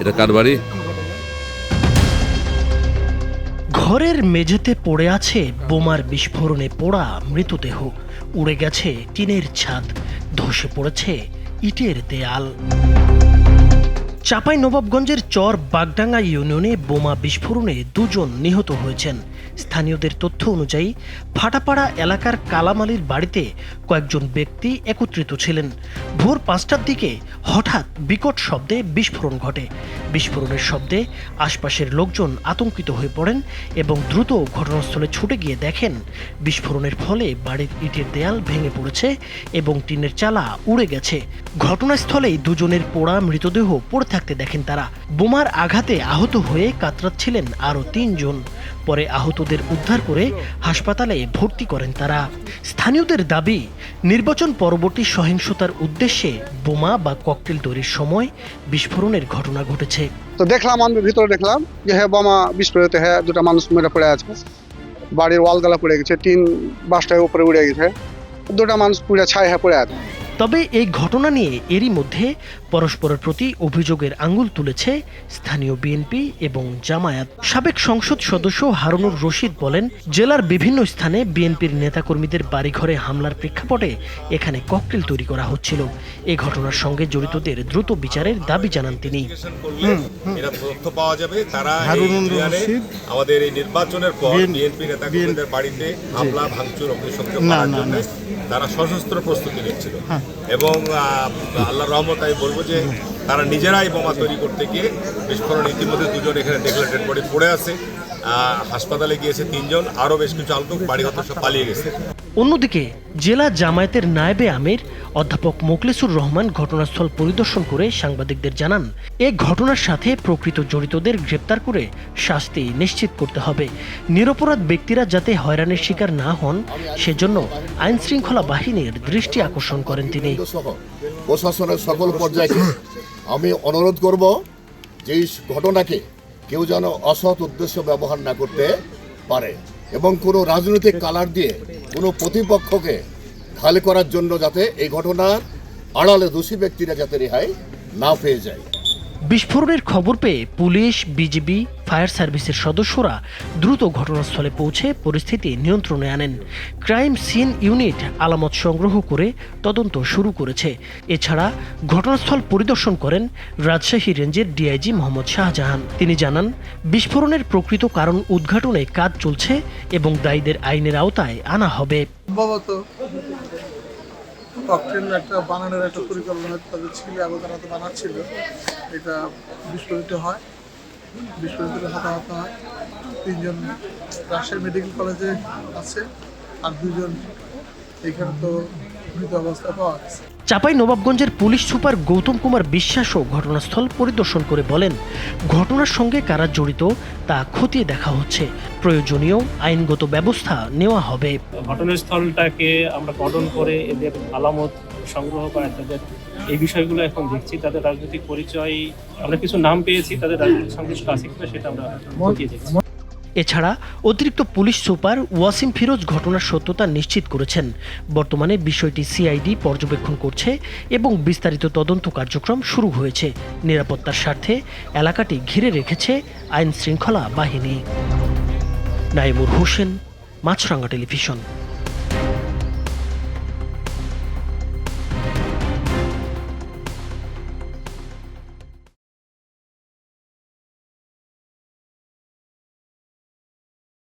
এটা কার বাড়ি? ঘরের মেঝেতে পড়ে আছে বোমার বিস্ফোরণে পোড়া মৃতদেহ, উড়ে গেছে টিনের ছাদ, ধসে পড়েছে ইটের দেয়াল। চাঁপাইনবাবগঞ্জের চর বাগডাঙ্গা ইউনিয়নে বোমা বিস্ফোরণে 2 জন নিহত হয়েছেন। স্থানীয়দের তথ্য অনুযায়ী ফাটাপাড়া এলাকার কালামালির বাড়িতে কয়েকজন ব্যক্তি একত্রিত ছিলেন। ভোর 5টার দিকে হঠাৎ বিকট শব্দে বিস্ফোরণ ঘটে। বিস্ফোরণের শব্দে আশপাশের লোকজন আতঙ্কিত হয়ে পড়েন এবং দ্রুত ঘটনাস্থলে ছুটে গিয়ে দেখেন বিস্ফোরণের ফলে বাড়ির ইটের দেয়াল ভেঙে পড়েছে এবং টিনের চালা উড়ে গেছে। ঘটনাস্থলেই 2 জনের পোড়া মৃতদেহ পড়ে থাকতে দেখেন তারা। বোমার আঘাতে আহত হয়ে কাতরাচ্ছিলেন আরও 3 জন। পরে আহতদের উদ্ধার করে হাসপাতালে ভর্তি করেন তারা। স্থানীয়দের দাবি, নির্বাচন পরবর্তী সহিংসতার উদ্দেশ্যে বোমা বা ককটেল তৈরির সময় বিস্ফোরণের ঘটনা ঘটেছে। তো দেখলাম, আমি ভিতরে দেখলাম যে হ্যাঁ বোমা বিস্ফোরিত হয়ে 2টা মানুষ মেরে পড়ে আছে। বাড়ির ওয়ালগুলা পড়ে গেছে, টিন বাসটার উপরে উড়ে গেছে, 2টা মানুষ পুড়ে ছাই হয়ে পড়ে আছে। তবে এই ঘটনা নিয়ে এরই মধ্যে পরস্পরের প্রতি অভিযোগের আঙুল তুলেছে স্থানীয় বিএনপি এবং জামায়াত। সাবেক সংসদ সদস্য হারুনুর রশিদ বলেন, জেলার বিভিন্ন স্থানে বিএনপির নেতাকর্মীদের বাড়িঘরে হামলার প্রেক্ষাপটে এখানে ককটেল তৈরি করা হচ্ছিল। এই ঘটনার সঙ্গে জড়িতদের দ্রুত বিচারের দাবি জানান তিনি। এরা তথ্য পাওয়া যাবে, তারা আমাদের এই নির্বাচনের পর বিএনপি নেতাকর্মীদের বাড়িতে হামলা ভাঙচুর অগ্নিসংযোগ করার জন্য তারা সশস্ত্র প্রস্তুতি নিচ্ছিল এবং আল্লাহর রহমত আমি বলবো যে তারা নিজেরাই বোমা তৈরি করতে গিয়ে বিস্ফোরণ ইতিমধ্যে 2 জন এখানে দেখলে ডেড বডি পড়ে আছে, হাসপাতালে গিয়েছে 3 জন, আরও বেশ কিছু আহত, বাড়ি হতে সব পালিয়ে গেছে। অন্যদিকে জেলা জামায়াতের নায়েবে আমির অধ্যাপক মোখলেসুর রহমান ঘটনাস্থল পরিদর্শন করে সাংবাদিকদের জানান, এ ঘটনার সাথে প্রকৃত জড়িতদের গ্রেপ্তার করে শাস্তি নিশ্চিত করতে হবে। নিরপরাধ ব্যক্তিরা যাতে হয়রানির শিকার না হন সেজন্য আইন শৃঙ্খলা বাহিনীর দৃষ্টি আকর্ষণ করেন তিনি। প্রশাসনের সকল পর্যায়ে আমি অনুরোধ করব যে এই ঘটনাকে কেউ যেন অসৎ উদ্দেশ্য ব্যবহার না করতে পারে এবং কোনো রাজনৈতিক কালার দিয়ে কোনো প্রতিপক্ষকে ঘালে করার জন্য যাতে এই ঘটনার আড়ালে দোষী ব্যক্তিরা যাতে রেহাই না পেয়ে যায়। বিস্ফোরণের খবর পেয়ে পুলিশ, বিজিবি, ফায়ার সার্ভিসের সদস্যরা দ্রুত ঘটনাস্থলে পৌঁছে পরিস্থিতি নিয়ন্ত্রণে আনেন। ক্রাইম সিন ইউনিট আলামত সংগ্রহ করে তদন্ত শুরু করেছে। এছাড়া ঘটনাস্থল পরিদর্শন করেন রাজশাহী রেঞ্জের ডিআইজি মোহাম্মদ শাহজাহান। তিনি জানান, বিস্ফোরণের প্রকৃত কারণ উদ্ঘাটনে কাজ চলছে এবং দায়ীদের আইনের আওতায় আনা হবে। ককটেল একটা বানানোর একটা পরিকল্পনা তাদের ছিল এবং তারা তো বানাচ্ছিল, এটা বিস্ফোরিত হয়, বিস্ফোরিত হতাহত হয়। 3 জন রাজশাহী মেডিকেল কলেজে আছে আর 2 জন এখানে তো মৃত অবস্থা পাওয়া গেছে। চাঁপাইনবাবগঞ্জের পুলিশ সুপার গৌতম কুমার বিশ্বাসও ঘটনাস্থল পরিদর্শন করে বলেন, ঘটনার সঙ্গে কারা জড়িত তা খতিয়ে দেখা হচ্ছে, প্রয়োজনীয় আইনগত ব্যবস্থা নেওয়া হবে। ঘটনাস্থলটাকে আমরা গঠন করে এদের আলামত সংগ্রহ করা, তাদের এই বিষয়গুলো এখন দেখছি। তাদের রাজনৈতিক পরিচয় আমরা কিছু নাম পেয়েছি, তাদের রাজনৈতিক সংশ্লিষ্ট আছে কিনা সেটা আমরা খতিয়ে দেখছি। এছাড়া অতিরিক্ত পুলিশ সুপার ওয়াসিম ফিরোজ ঘটনার সত্যতা নিশ্চিত করেছেন। বর্তমানে বিষয়টি সিআইডি পর্যবেক্ষণ করছে এবং বিস্তারিত তদন্ত কার্যক্রম শুরু হয়েছে। নিরাপত্তার স্বার্থে এলাকাটি ঘিরে রেখেছে আইন শৃঙ্খলা বাহিনী। নাইমুর হোসেন, মাছরাঙ্গা টেলিভিশন।